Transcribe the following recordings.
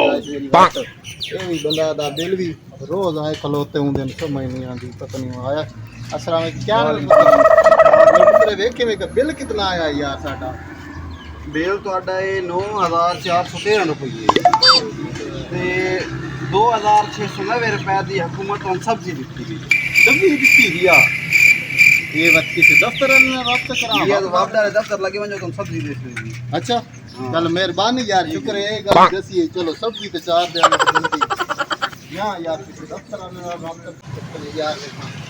ਇਹ ਵੀ ਬੰਦਾ ਦਾ ਬਿੱਲ ਵੀ ਰੋਜ਼ ਆਏ ਖਲੋਤੇ ਹੁੰਦੇ ਨੇ, ਸਮਝ ਨਹੀਂ ਆਉਂਦੀ, ਪਤਾ ਨਹੀਂ ਆਇਆ ਅਸਲ ਵਿੱਚ क्या ਵੇਖ ਕਿਵੇਂ ਬਿੱਲ ਕਿੰਨਾ ਆਇਆ ਯਾਰ ਸਾਡਾ। ਬਿੱਲ ਤੁਹਾਡਾ ਇਹ 9413 ਰੁਪਏ ਤੇ 2690 रुपए की हुकूमत हम सब्जी दिखती गई, सब्जी दिखती गया ये वक्त किसी दफ्तर में वक्त करा ये तो वापस दफ्तर लगे वजह तुम सब्जी देख रही। अच्छा चल मेहरबानी यार, शुक्र है गल दसी, चलो सब्जी तो चार दे यहाँ यार किसी दफ्तर में वक्त यार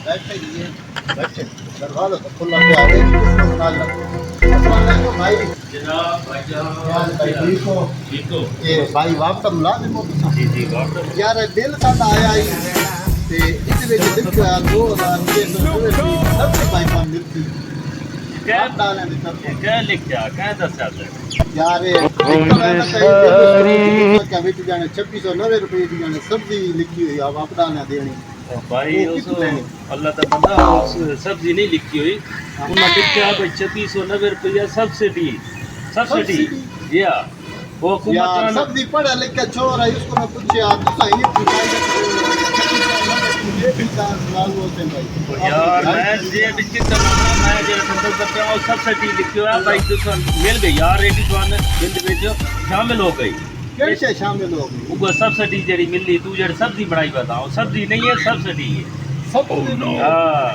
बैठे ये बैठे दरवाजा तो खुला पे आ गए अस्सलाम वालेकुम भाई। जनाब भाईजान भाई ठीक हो? ठीक हो? ये भाई वापस मुलाजिम हो तुम? जी जी वापस यार बिल साडा आया ही ते इस विच लिखा 2690 सबसे पाइपां मिलती क्या डालने दी सब क्या लिख जा क्या दसा दे यार क्या विच जाने 2690 रुपए की जाने सब्जी लिखी हुई आप डालने देनी भाई उस अल्लाह का बंदा उस सब्जी नहीं लिखी हुई उन्होंने लिखा भाई 2690 रुपया सब्सिडी सब्सिडी या वो यार सब्जी पढ़ा लिखा छोड़ है उसको मैं पूछे आप तो सही ये भी सवाल होते हैं भाई यार मैं जे बिस्किट करना मैं जे संदर्भ करते हैं और सब्सिडी लिखी हुआ भाई तो मिल गई यार रेडी दुकान बिल में शामिल हो गई कैसे शामिल हो गई वो सब्सिडी जेडी मिली तू जेडी सब्जी बनाई बताओ सब्जी नहीं है सब्सिडी है सब्सिडी हां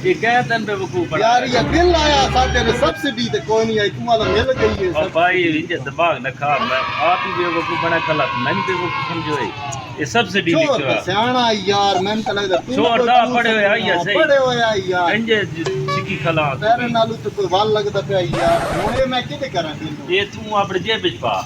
ये क्या तन पे वकूफ यार ये बिल आया साडे ने सब्सिडी ते कोई नहीं आई तुम्हारा मिल गई है और भाई ये दिमाग न खा मैं आप ही बेवकूफ बना खला मैं भी बेवकूफ समझो ये सब्सिडी लिखा सियाना यार मैं तो लगदा छोड़ दा पड़े हुए आई है सही पड़े हुए आई यार इंजे सिकी खला तेरे नालू तो कोई वाल लगदा पे यार हुणे मैं किते करा बिल ये तू अपने जेब विच पा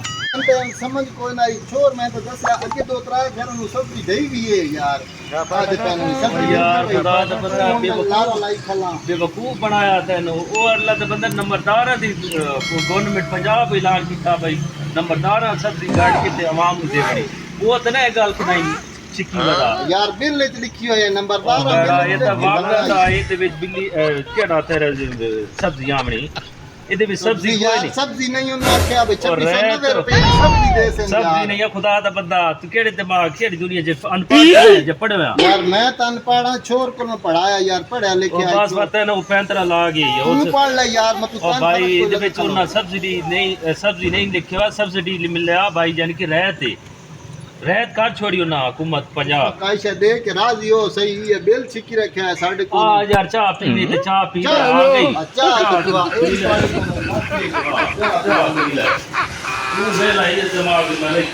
समझ कोई नहीं छोड़ मैं तो दस अगे दो त्रा घर नु सब्जी दई भी है यार आज तक सब्जी यार खुदा दा बंदा बेवकूफ बनाया तेनु ओ अल्लाह दा बंदा नंबरदार दी गवर्नमेंट पंजाब ऐलान कीता भाई नंबरदार सब्जी काट के ते आवाम नु देवणी वो तो ना गल नहीं सिक्की बता यार बिल विच लिखी हुई है नंबरदार ये तो वापस दा ये विच बिल्ली केड़ा तेरे सब्जी आमणी इधर भी सब्जी कोई नहीं सब्जी नहीं उन्होंने क्या भाई 2690 रुपए की सब्जी दे से सब्जी नहीं है खुदा दा बंदा तू केड़े दिमाग केड़ी दुनिया जे अनपढ़ है जे पढ़या यार मैं तो अनपढ़ हां छोर को पढ़ाया यार पढ़या लिखया बस पता है ना वो पैंतरा ला गई है तू पढ़ ले यार मैं तू भाई इधर विच उन्ना सब्जी नहीं लिखया सब्सिडी मिलया भाई यानी कि रहत काट छोड़ियो ना हुकूमत पंजाब कायशा दे के राजी हो सही है बिल छिकी रखा है साडे को आ यार चाह पीनी ते चाह पी आ गई अच्छा तू ले लाई दिमाग में नहीं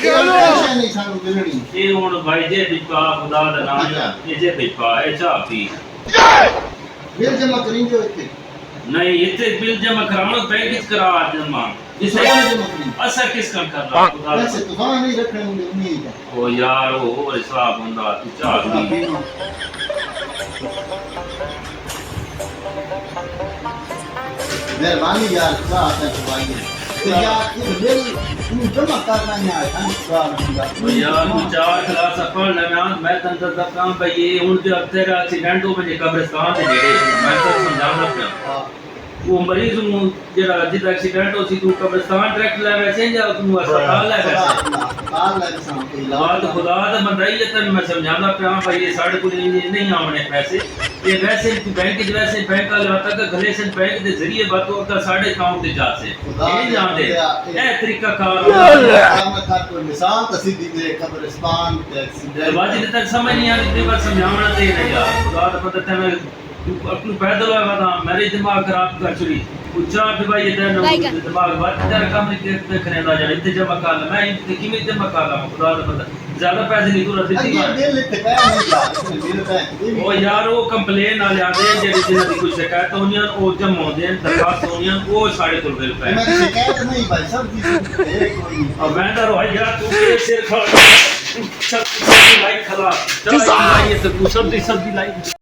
कैसे नहीं सानू मिलनी ये हुन भाई जे बिपा खुदा दा नाम ये जे बिपा ए चाह पी बिल जमा करी जो इथे नहीं इथे बिल जमा करानो बैंक विच करा जमा इसे असर किस काम कर रहा खुदा वैसे तो वहां नहीं रखने होंगे उम्मीद है ओ यार वो और हिसाब हुंदा तू चाह पी मेहरबानी यार क्या आता है भाई तो यार ये बिल तू जमा करना है यार तू चार क्लास पढ़ ले मैं तंत्र का काम भाई ये हुन जो तेरा एक्सीडेंट हो बजे कब्रिस्तान दे नेड़े मैं तो समझाना पिया वो मरीज नु जेड़ा जिदा एक्सीडेंट हो सी तू कब्रिस्तान डायरेक्ट ले वैसे जा तू अस्पताल ले वैसे बात खुदा दा बंदा ही तन मैं समझाना पिया भाई ये साडे को नहीं आवने पैसे ये वैसे तू बैंक च वैसे बैंक वाला तक कलेक्शन बैंक दे जरिए बातों का साडे अकाउंट ते जासे ये जानदे ए तरीका कार मैं था कोई मिसाल तो सीधी दे कब्रिस्तान ते एक्सीडेंट वाजिब तक समझ नहीं आ रही बात समझावना ते नहीं यार खुदा दा पता ते अपने पैदल आवा मेरे दिमाग खराब कर छुरी पूछा भी भाई ये दिमाग बात तेरा काम नहीं करने दा जाने इतने जमा कर मैं इतने किमें जमा कर ला खुदा दा पता ज्यादा पैसे नहीं तू रद्दी ये बिल इतने का नहीं बिल पे ओ यार वो कंप्लेन वाले आते हैं जेडी जिन्हां दी कोई शिकायत होनी ओ जमा होंदे हैं दरखास्त होनी है वो साडे कोल बिल पे मैं शिकायत नहीं भाई सब चीज कोई अब मैं तो रोई यार तू के सिर खा सब लाइक खला चल ये तो तू सब दी लाइक